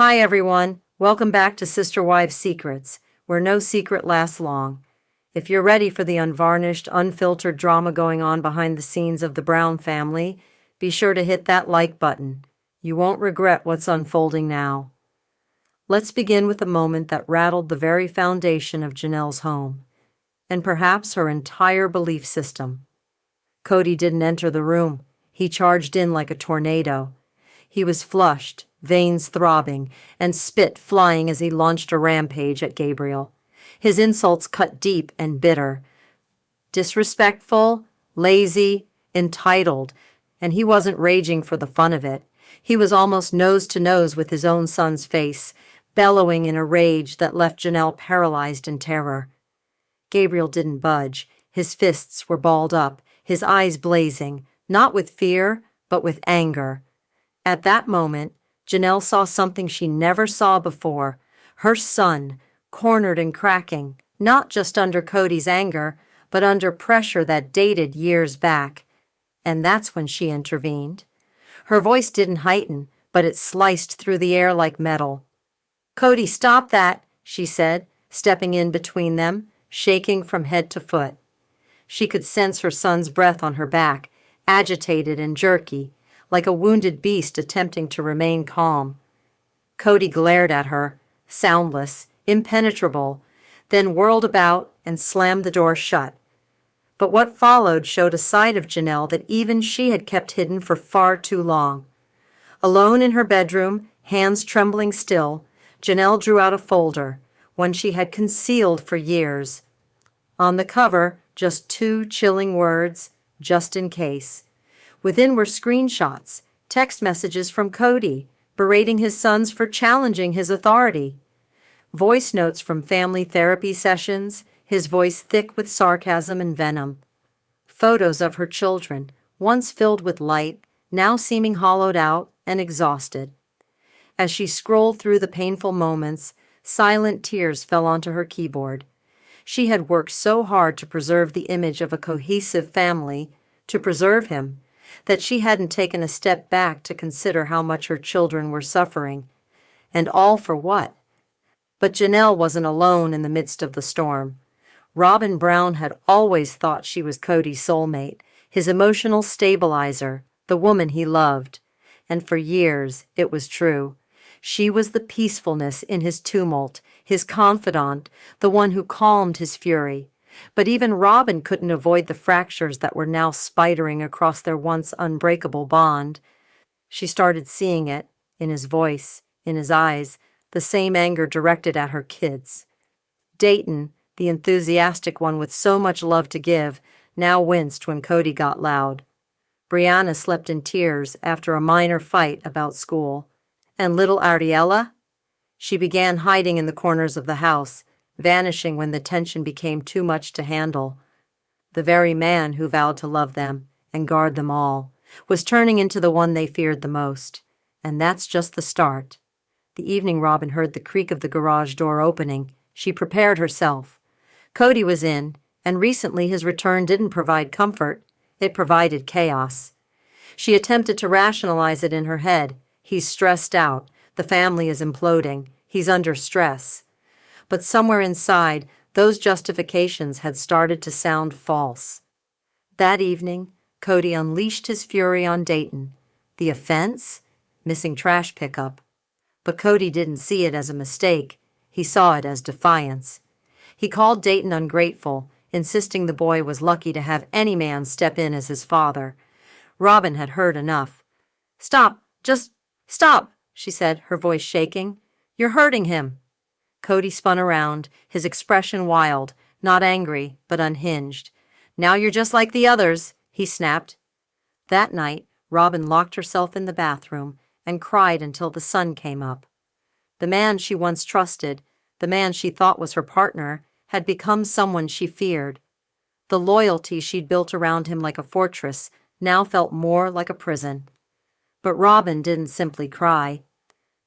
Hi, everyone. Welcome back to Sister Wives Secrets, where no secret lasts long. If you're ready for the unvarnished, unfiltered drama going on behind the scenes of the Brown family, be sure to hit that like button. You won't regret what's unfolding now. Let's begin with a moment that rattled the very foundation of Janelle's home, and perhaps her entire belief system. Kody didn't enter the room. He charged in like a tornado. He was flushed, veins throbbing, and spit flying as he launched a rampage at Gabriel. His insults cut deep and bitter. Disrespectful, lazy, entitled, and he wasn't raging for the fun of it. He was almost nose to nose with his own son's face, bellowing in a rage that left Janelle paralyzed in terror. Gabriel didn't budge. His fists were balled up, his eyes blazing, not with fear, but with anger. At that moment, Janelle saw something she never saw before. Her son, cornered and cracking, not just under Kody's anger, but under pressure that dated years back. And that's when she intervened. Her voice didn't heighten, but it sliced through the air like metal. "Kody, stop that," she said, stepping in between them, shaking from head to foot. She could sense her son's breath on her back, agitated and jerky, like a wounded beast attempting to remain calm. Kody glared at her, soundless, impenetrable, then whirled about and slammed the door shut. But what followed showed a side of Janelle that even she had kept hidden for far too long. Alone in her bedroom, hands trembling still, Janelle drew out a folder, one she had concealed for years. On the cover, just two chilling words, "just in case." Within were screenshots, text messages from Kody, berating his sons for challenging his authority. Voice notes from family therapy sessions, his voice thick with sarcasm and venom. Photos of her children, once filled with light, now seeming hollowed out and exhausted. As she scrolled through the painful moments, silent tears fell onto her keyboard. She had worked so hard to preserve the image of a cohesive family, to preserve him, that she hadn't taken a step back to consider how much her children were suffering. And all for what? But Janelle wasn't alone in the midst of the storm. Robin Brown had always thought she was Kody's soulmate, his emotional stabilizer, the woman he loved. And for years, it was true. She was the peacefulness in his tumult, his confidant, the one who calmed his fury. But even Robin couldn't avoid the fractures that were now spidering across their once unbreakable bond. She started seeing it, in his voice, in his eyes, the same anger directed at her kids. Dayton, the enthusiastic one with so much love to give, now winced when Kody got loud. Brianna slept in tears after a minor fight about school. And little Ariella? She began hiding in the corners of the house, vanishing when the tension became too much to handle. The very man who vowed to love them and guard them all was turning into the one they feared the most. And that's just the start. The evening Robin heard the creak of the garage door opening. She prepared herself. Kody was in, and recently his return didn't provide comfort. It provided chaos. She attempted to rationalize it in her head. He's stressed out. The family is imploding. He's under stress. But somewhere inside, those justifications had started to sound false. That evening, Kody unleashed his fury on Dayton. The offense? Missing trash pickup. But Kody didn't see it as a mistake. He saw it as defiance. He called Dayton ungrateful, insisting the boy was lucky to have any man step in as his father. Robin had heard enough. "Stop! Just stop!" she said, her voice shaking. "You're hurting him." Kody spun around, his expression wild, not angry, but unhinged. "Now you're just like the others," he snapped. That night, Robin locked herself in the bathroom and cried until the sun came up. The man she once trusted, the man she thought was her partner, had become someone she feared. The loyalty she'd built around him like a fortress now felt more like a prison. But Robin didn't simply cry.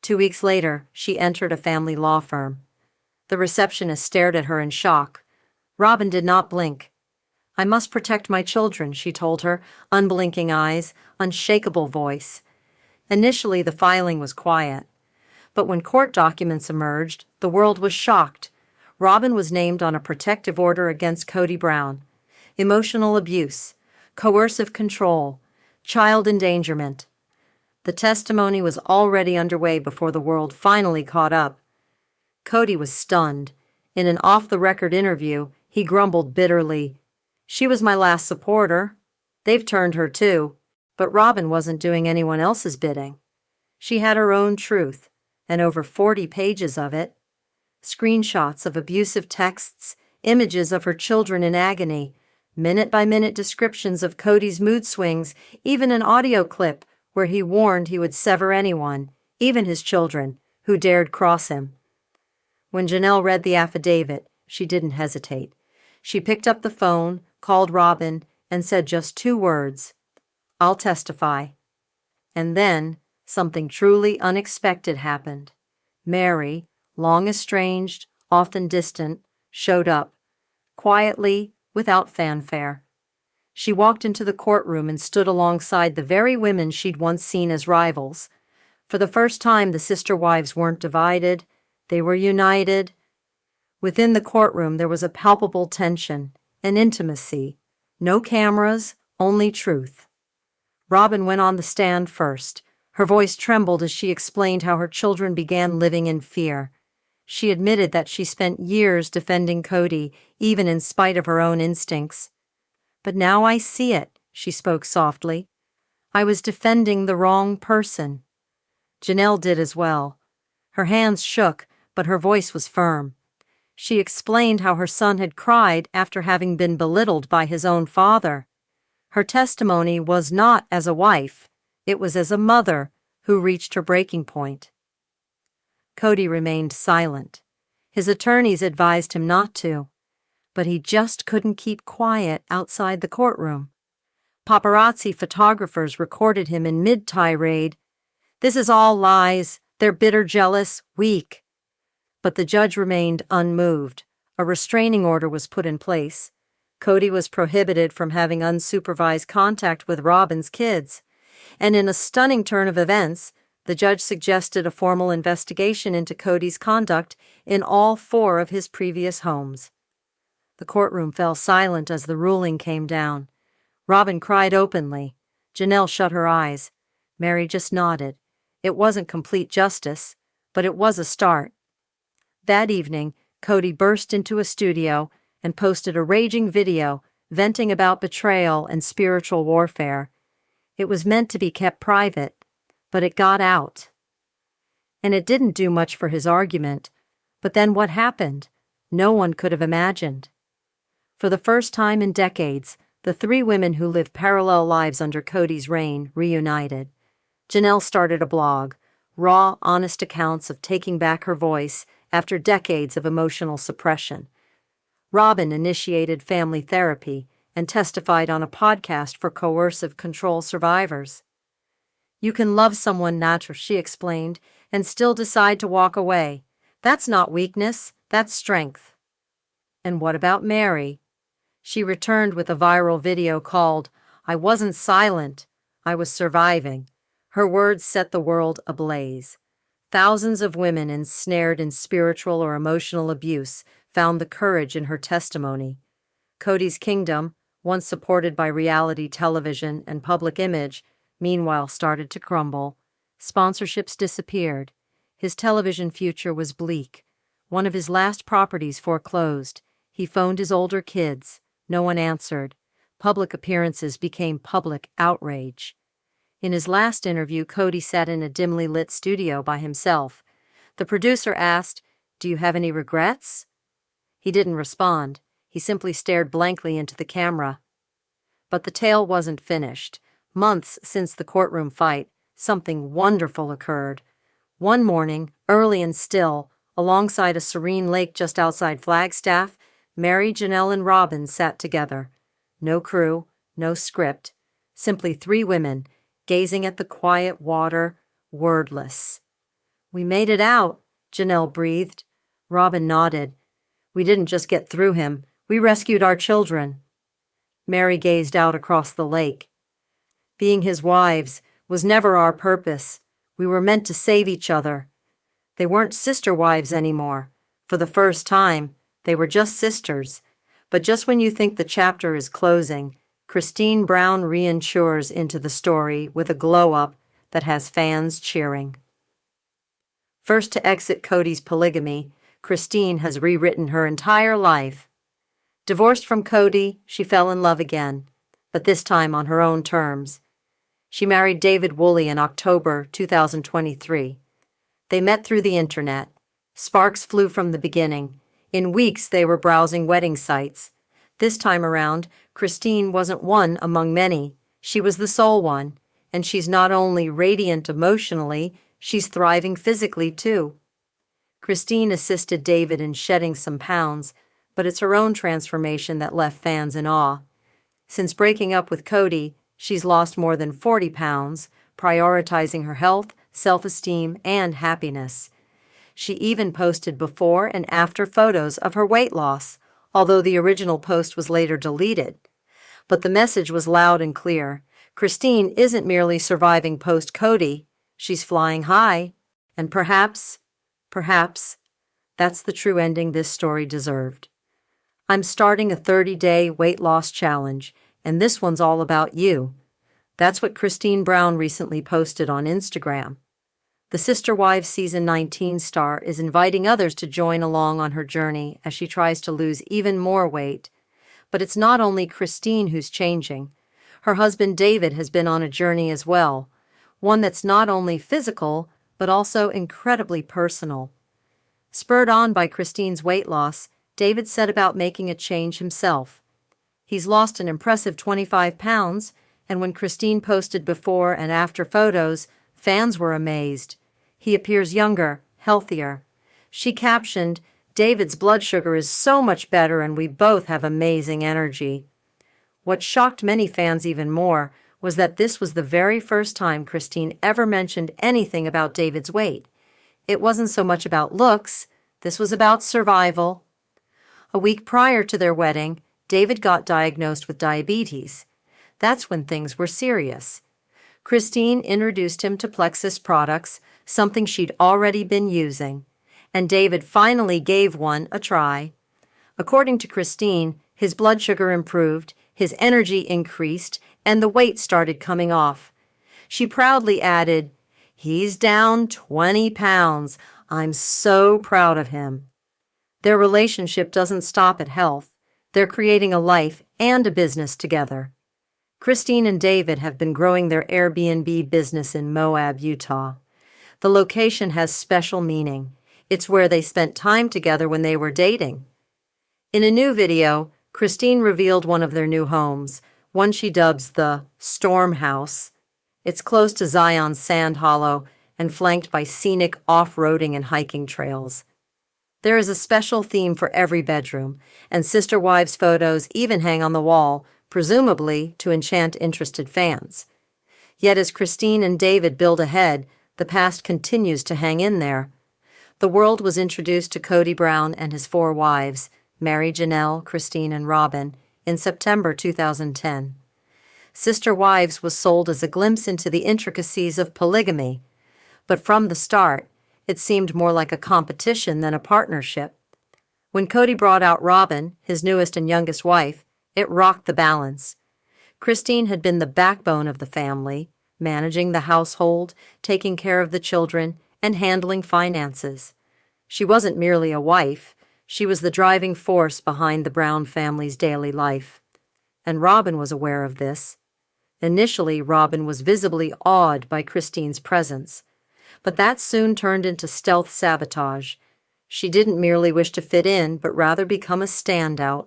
2 weeks later, she entered a family law firm. The receptionist stared at her in shock. Robin did not blink. "I must protect my children," she told her, unblinking eyes, unshakable voice. Initially, the filing was quiet. But when court documents emerged, the world was shocked. Robin was named on a protective order against Cody Brown. Emotional abuse, coercive control, child endangerment. The testimony was already underway before the world finally caught up. Kody was stunned. In an off-the-record interview, he grumbled bitterly, "She was my last supporter. They've turned her too." But Robin wasn't doing anyone else's bidding. She had her own truth, and over 40 pages of it. Screenshots of abusive texts, images of her children in agony, minute-by-minute descriptions of Cody's mood swings, even an audio clip where he warned he would sever anyone, even his children, who dared cross him. When Janelle read the affidavit, she didn't hesitate. She picked up the phone, called Robin, and said just 2 words, "I'll testify." And then something truly unexpected happened. Meri, long estranged, often distant, showed up, quietly, without fanfare. She walked into the courtroom and stood alongside the very women she'd once seen as rivals. For the first time, the sister wives weren't divided. They were united. Within the courtroom, there was a palpable tension, an intimacy. No cameras, only truth. Robin went on the stand first. Her voice trembled as she explained how her children began living in fear. She admitted that she spent years defending Kody, even in spite of her own instincts. "But now I see it," she spoke softly. "I was defending the wrong person." Janelle did as well. Her hands shook, but her voice was firm. She explained how her son had cried after having been belittled by his own father. Her testimony was not as a wife, it was as a mother who reached her breaking point. Kody remained silent. His attorneys advised him not to, but he just couldn't keep quiet outside the courtroom. Paparazzi photographers recorded him in mid-tirade. "This is all lies. They're bitter, jealous, weak." But the judge remained unmoved. A restraining order was put in place. Kody was prohibited from having unsupervised contact with Robin's kids. And in a stunning turn of events, the judge suggested a formal investigation into Cody's conduct in all 4 of his previous homes. The courtroom fell silent as the ruling came down. Robin cried openly. Janelle shut her eyes. Meri just nodded. It wasn't complete justice, but it was a start. That evening, Kody burst into a studio and posted a raging video venting about betrayal and spiritual warfare. It was meant to be kept private, but it got out. And it didn't do much for his argument. But then what happened? No one could have imagined. For the first time in decades, the 3 women who lived parallel lives under Cody's reign reunited. Janelle started a blog, raw, honest accounts of taking back her voice after decades of emotional suppression. Robin initiated family therapy and testified on a podcast for coercive control survivors. "You can love someone naturally," she explained, "and still decide to walk away. That's not weakness, that's strength." And what about Meri? She returned with a viral video called, "I wasn't silent, I was surviving." Her words set the world ablaze. Thousands of women ensnared in spiritual or emotional abuse found the courage in her testimony. Cody's kingdom, once supported by reality television and public image, meanwhile started to crumble. Sponsorships disappeared. His television future was bleak. One of his last properties foreclosed. He phoned his older kids. No one answered. Public appearances became public outrage. In his last interview, Kody sat in a dimly lit studio by himself. The producer asked, "Do you have any regrets?" He didn't respond. He simply stared blankly into the camera. But the tale wasn't finished. Months since the courtroom fight, something wonderful occurred. One morning, early and still, alongside a serene lake just outside Flagstaff, Meri, Janelle, and Robin sat together. No crew, no script, simply 3 women, gazing at the quiet water, wordless. "We made it out," Janelle breathed. Robin nodded. "We didn't just get through him, we rescued our children." Meri gazed out across the lake. "Being his wives was never our purpose. We were meant to save each other." They weren't sister wives anymore. For the first time, they were just sisters. But just when you think the chapter is closing, Christine Brown reinsures into the story with a glow-up that has fans cheering. First to exit Kody's polygamy, Christine has rewritten her entire life. Divorced from Kody, she fell in love again, but this time on her own terms. She married David Woolley in October 2023. They met through the internet. Sparks flew from the beginning. In weeks, they were browsing wedding sites. This time around, Christine wasn't one among many. She was the sole one, and she's not only radiant emotionally, she's thriving physically too. Christine assisted David in shedding some pounds, but it's her own transformation that left fans in awe. Since breaking up with Kody, she's lost more than 40 pounds, prioritizing her health, self-esteem, and happiness. She even posted before and after photos of her weight loss, although the original post was later deleted. But the message was loud and clear. Christine isn't merely surviving post-Kody, she's flying high. And perhaps, that's the true ending this story deserved. I'm starting a 30-day weight loss challenge, and this one's all about you. That's what Christine Brown recently posted on Instagram. The Sister Wives Season 19 star is inviting others to join along on her journey as she tries to lose even more weight. But it's not only Christine who's changing. Her husband David has been on a journey as well, one that's not only physical, but also incredibly personal. Spurred on by Christine's weight loss, David set about making a change himself. He's lost an impressive 25 pounds, and when Christine posted before and after photos, fans were amazed. He appears younger, healthier. She captioned, "David's blood sugar is so much better and we both have amazing energy." What shocked many fans even more was that this was the very first time Christine ever mentioned anything about David's weight. It wasn't so much about looks, this was about survival. A week prior to their wedding, David got diagnosed with diabetes. That's when things were serious. Christine introduced him to Plexus products, something she'd already been using, and David finally gave one a try. According to Christine, his blood sugar improved, his energy increased, and the weight started coming off. She proudly added, "He's down 20 pounds. I'm so proud of him." Their relationship doesn't stop at health. They're creating a life and a business together. Christine and David have been growing their Airbnb business in Moab, Utah. The location has special meaning. It's where they spent time together when they were dating. In a new video, Christine revealed one of their new homes, one she dubs the Storm House. It's close to Zion's Sand Hollow and flanked by scenic off-roading and hiking trails. There is a special theme for every bedroom, and Sister Wives photos even hang on the wall, presumably to enchant interested fans. Yet as Christine and David build ahead, the past continues to hang in there. The world was introduced to Cody Brown and his 4 wives, Meri, Janelle, Christine, and Robin, in September 2010. Sister Wives was sold as a glimpse into the intricacies of polygamy, but from the start, it seemed more like a competition than a partnership. When Kody brought out Robin, his newest and youngest wife, it rocked the balance. Christine had been the backbone of the family, managing the household, taking care of the children, and handling finances. She wasn't merely a wife, she was the driving force behind the Brown family's daily life. And Robin was aware of this. Initially, Robin was visibly awed by Christine's presence, but that soon turned into stealth sabotage. She didn't merely wish to fit in, but rather become a standout.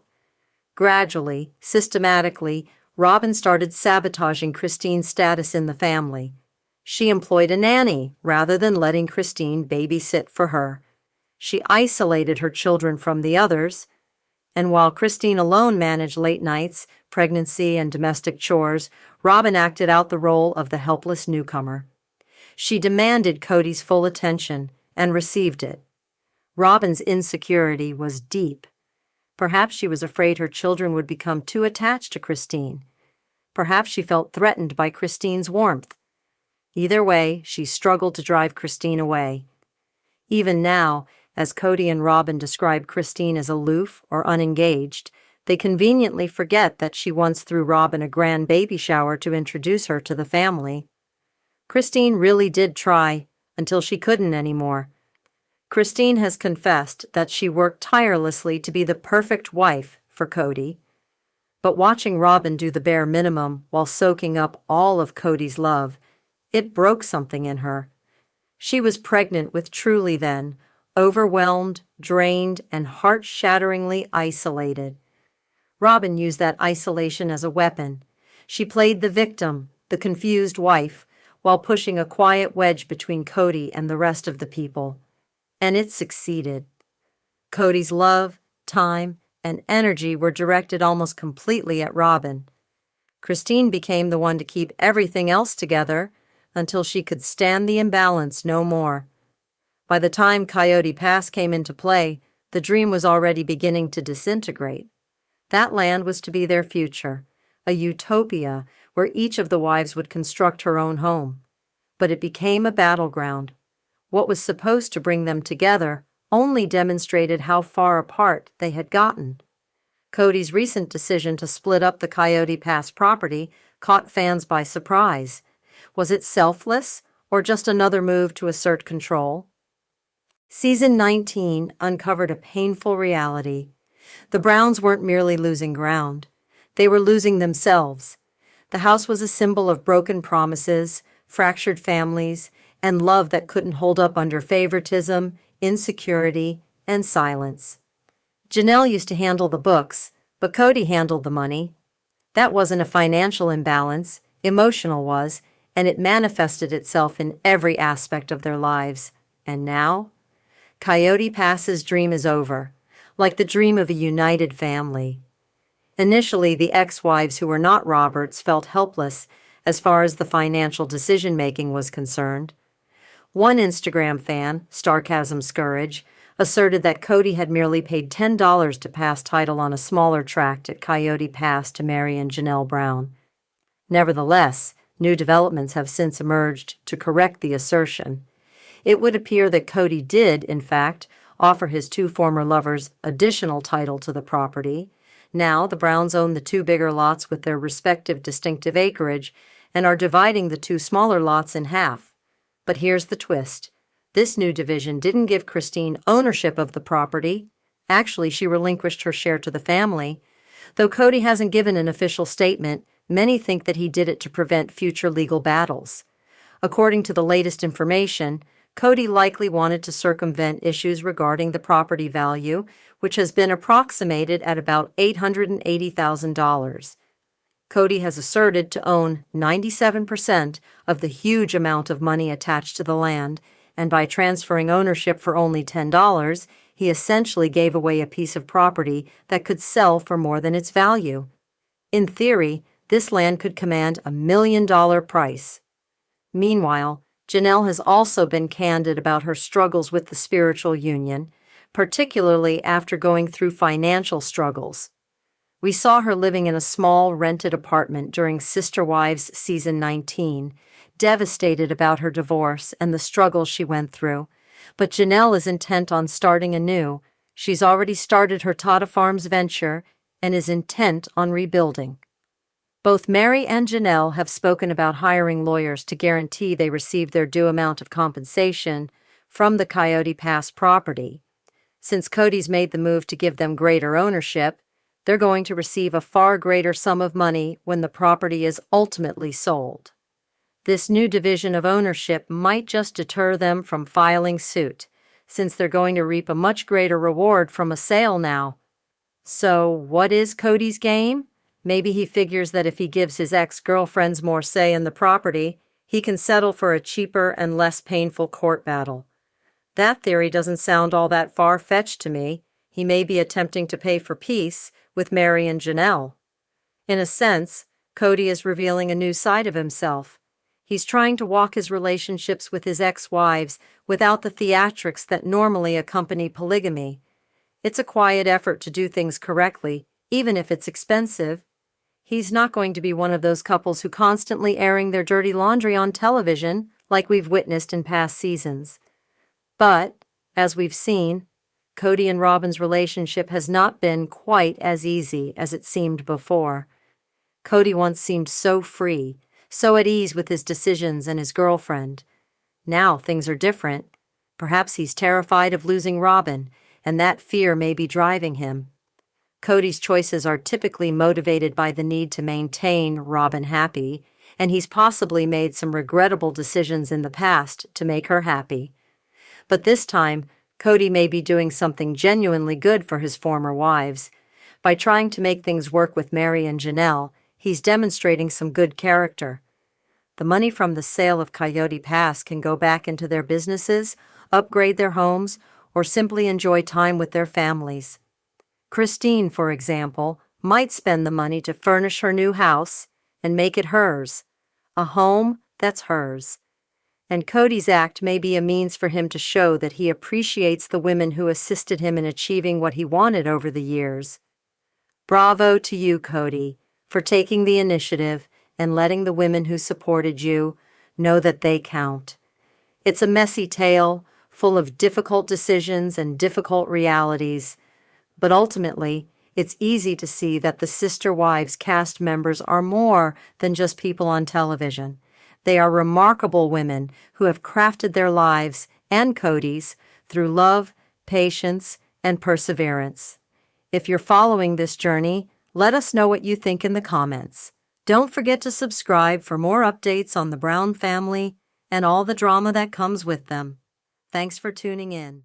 Gradually, systematically, Robin started sabotaging Christine's status in the family. She employed a nanny rather than letting Christine babysit for her. She isolated her children from the others, and while Christine alone managed late nights, pregnancy, and domestic chores, Robin acted out the role of the helpless newcomer. She demanded Kody's full attention and received it. Robin's insecurity was deep. Perhaps she was afraid her children would become too attached to Christine. Perhaps she felt threatened by Christine's warmth. Either way, she struggled to drive Christine away. Even now, as Kody and Robin describe Christine as aloof or unengaged, they conveniently forget that she once threw Robin a grand baby shower to introduce her to the family. Christine really did try, until she couldn't anymore. Christine has confessed that she worked tirelessly to be the perfect wife for Kody. But watching Robin do the bare minimum while soaking up all of Kody's love, it broke something in her. She was pregnant with Truly then, overwhelmed, drained, and heart-shatteringly isolated. Robin used that isolation as a weapon. She played the victim, the confused wife, while pushing a quiet wedge between Kody and the rest of the people. And it succeeded. Kody's love, time, and energy were directed almost completely at Robin. Christine became the one to keep everything else together until she could stand the imbalance no more. By the time Coyote Pass came into play, the dream was already beginning to disintegrate. That land was to be their future, a utopia where each of the wives would construct her own home. But it became a battleground. What was supposed to bring them together only demonstrated how far apart they had gotten. Kody's recent decision to split up the Coyote Pass property caught fans by surprise. Was it selfless, or just another move to assert control? Season 19 uncovered a painful reality. The Browns weren't merely losing ground. They were losing themselves. The house was a symbol of broken promises, fractured families, and love that couldn't hold up under favoritism, insecurity, and silence. Janelle used to handle the books, but Kody handled the money. That wasn't a financial imbalance, emotional was, and it manifested itself in every aspect of their lives. And now? Coyote Pass's dream is over, like the dream of a united family. Initially, the ex-wives who were not Roberts felt helpless as far as the financial decision-making was concerned. One Instagram fan, Starcasm Scourge, asserted that Kody had merely paid $10 to pass title on a smaller tract at Coyote Pass to Meri and Janelle Brown. Nevertheless, new developments have since emerged to correct the assertion. It would appear that Kody did, in fact, offer his two former lovers additional title to the property. Now, the Browns own the two bigger lots with their respective distinctive acreage and are dividing the two smaller lots in half. But here's the twist. This new division didn't give Christine ownership of the property. Actually, she relinquished her share to the family. Though Kody hasn't given an official statement, many think that he did it to prevent future legal battles. According to the latest information, Kody likely wanted to circumvent issues regarding the property value, which has been approximated at about $880,000. Kody has asserted to own 97% of the huge amount of money attached to the land, and by transferring ownership for only $10, he essentially gave away a piece of property that could sell for more than its value. In theory, this land could command $1 million price. Meanwhile, Janelle has also been candid about her struggles with the spiritual union, particularly after going through financial struggles. We saw her living in a small rented apartment during Sister Wives Season 19, devastated about her divorce and the struggles she went through. But Janelle is intent on starting anew. She's already started her Tata Farms venture and is intent on rebuilding. Both Meri and Janelle have spoken about hiring lawyers to guarantee they receive their due amount of compensation from the Coyote Pass property. Since Kody's made the move to give them greater ownership, they're going to receive a far greater sum of money when the property is ultimately sold. This new division of ownership might just deter them from filing suit, since they're going to reap a much greater reward from a sale now. So, what is Kody's game? Maybe he figures that if he gives his ex-girlfriends more say in the property, he can settle for a cheaper and less painful court battle. That theory doesn't sound all that far-fetched to me. He may be attempting to pay for peace with Meri and Janelle. In a sense, Kody is revealing a new side of himself. He's trying to walk his relationships with his ex-wives without the theatrics that normally accompany polygamy. It's a quiet effort to do things correctly, even if it's expensive. He's not going to be one of those couples who constantly airing their dirty laundry on television like we've witnessed in past seasons. But As we've seen, Kody and Robin's relationship has not been quite as easy as it seemed before. Kody once seemed so free, so at ease with his decisions and his girlfriend. Now things are different. Perhaps he's terrified of losing Robin, and that fear may be driving him. Kody's choices are typically motivated by the need to maintain Robin happy, and he's possibly made some regrettable decisions in the past to make her happy. But this time, Kody may be doing something genuinely good for his former wives. By trying to make things work with Meri and Janelle, he's demonstrating some good character. The money from the sale of Coyote Pass can go back into their businesses, upgrade their homes, or simply enjoy time with their families. Christine, for example, might spend the money to furnish her new house and make it hers, a home that's hers. And Kody's act may be a means for him to show that he appreciates the women who assisted him in achieving what he wanted over the years. Bravo to you, Kody, for taking the initiative and letting the women who supported you know that they count. It's a messy tale, full of difficult decisions and difficult realities, but ultimately, it's easy to see that the Sister Wives cast members are more than just people on television. They are remarkable women who have crafted their lives and Kody's through love, patience, and perseverance. If you're following this journey, let us know what you think in the comments. Don't forget to subscribe for more updates on the Brown family and all the drama that comes with them. Thanks for tuning in.